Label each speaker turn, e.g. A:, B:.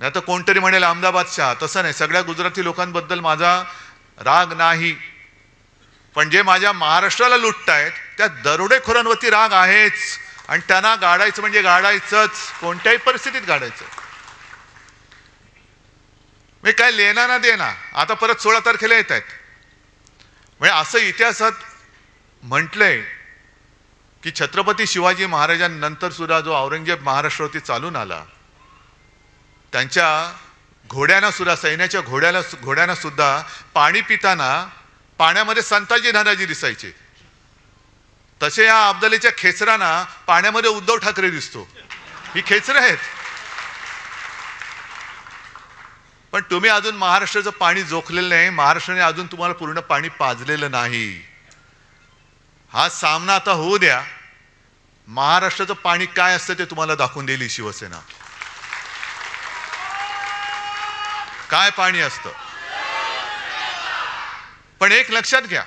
A: नाही तर कोणतरी म्हणेल अहमदाबाद शहा. तसं नाही, सगळ्या गुजराती लोकांबद्दल माझा राग नाही, पण जे माझ्या महाराष्ट्राला लुटतायत त्या दरोडेखोरांवरती राग आहेच. आणि त्यांना गाडायचं म्हणजे गाडायचंच, कोणत्याही परिस्थितीत गाडायचं. मी काय लेना ना देना. आता परत 16 तारखेला येत आहेत. म्हणजे असं इतिहासात म्हटलंय की छत्रपती शिवाजी महाराजांनंतर सुद्धा जो औरंगजेब महाराष्ट्रावरती चालून आला, त्यांच्या घोड्यांना सुद्धा, सैन्याच्या घोड्यांना सुद्धा पाणी पिताना पाण्यामध्ये संताजी धनाजी दिसायचे. तसे या अब्दालीच्या खेचरांना पाण्यामध्ये उद्धव ठाकरे दिसतो. ही खेचरं आहेत. पण तुम्ही अजून महाराष्ट्राचं पाणी जोखलेलं नाही. महाराष्ट्राने अजून तुम्हाला पूर्ण पाणी पाजलेलं नाही. हा सामना आता होऊ द्या. महाराष्ट्राचं पाणी काय असतं ते तुम्हाला दाखवून देईल शिवसेना. काय पाणी असतं. पण एक लक्षात घ्या,